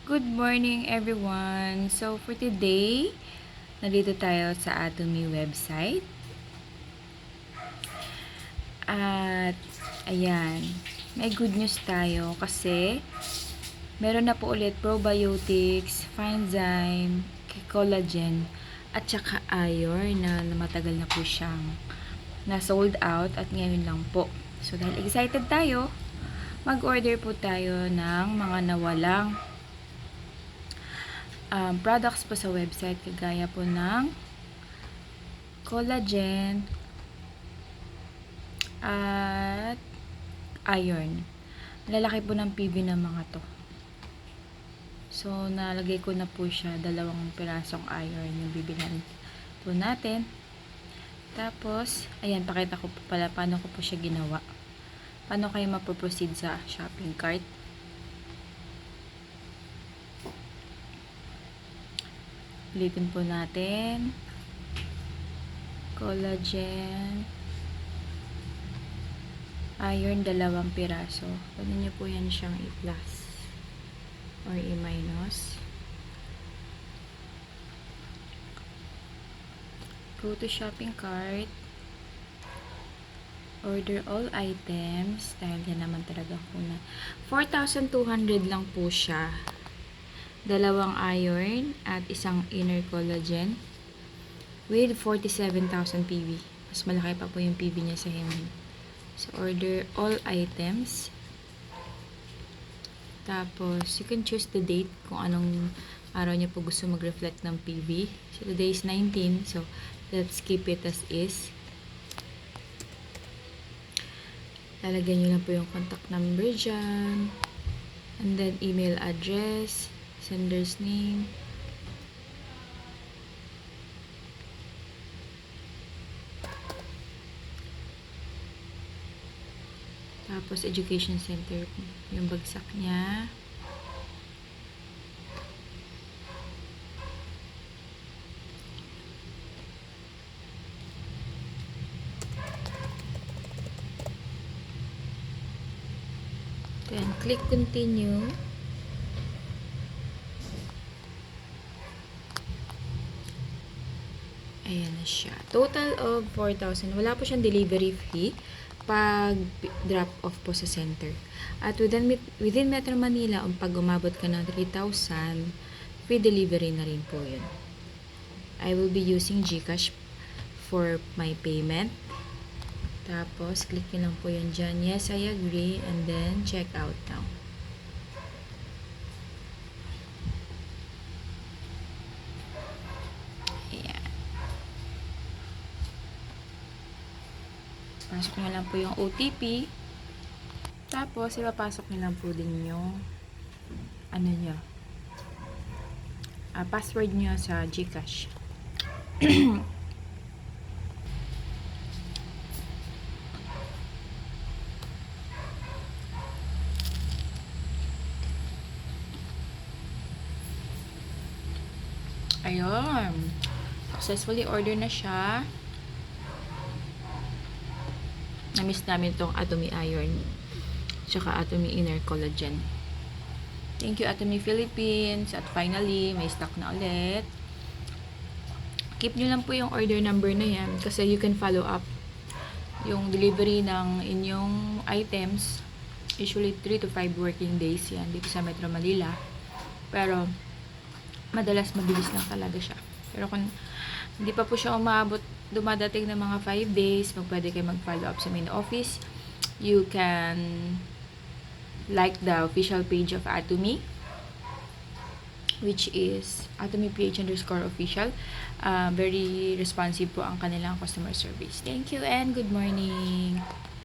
Good morning everyone! So for today, nandito tayo sa Atomy website. At ayan, may good news tayo kasi meron na po ulit probiotics, Finezyme, collagen, at saka iron na matagal na po siyang na sold out at ngayon lang po. So dahil excited tayo, mag-order po tayo ng mga nawalang products po sa website kagaya po ng collagen at iron. Lalaki po ng PV ng mga to. So, nalagay ko na po siya, 2 pirasong iron yung bibilhan po natin. Tapos, ayan, pakita ko po pala paano ko po siya ginawa. Paano kayo mapoproceed sa shopping cart. Ulitin po natin. Collagen. Iron, 2 piraso. Pwede nyo po yan siyang i-plus or i-minus. Go to shopping cart. Order all items. Dahil yan naman talaga po na 4,200 lang po siya. 2 iron at 1 inner collagen with 47,000 PV. Mas malaki pa po yung PV niya sa Hemin. So, order all items. Tapos, you can choose the date kung anong araw niya po gusto mag-reflect ng PV. So, today is 19. So, let's keep it as is. Lalagyan nyo lang po yung contact number dyan. And then, email address. Sender's name. Tapos, education center. Yung bagsak niya. Then, click continue. Ayan na siya. Total of 4,000. Wala po siyang delivery fee pag drop off po sa center. At within Metro Manila, pag umabot ka ng 3,000, free delivery na rin po yun. I will be using GCash for my payment. Tapos, click nyo lang po yun dyan. Yes, I agree. And then, check out now. Pasok nyo lang po yung OTP. Tapos, ipapasok nyo lang po din yung password nyo sa GCash. Ayun. Successfully order na siya. Na-miss namin itong Atomy Iron tsaka Atomy Inner Collagen. Thank you Atomy Philippines. At finally, may stock na ulit. Keep nyo lang po yung order number na yan kasi you can follow up yung delivery ng inyong items. Usually 3 to 5 working days yan dito sa Metro Manila. Pero madalas mabilis lang talaga siya. Pero kung hindi pa po siya dumadating ng mga 5 days, pwede kayo mag-follow up sa main office. You can like the official page of Atomy, which is AtomyPH_official. Very responsive po ang kanilang customer service. Thank you and good morning!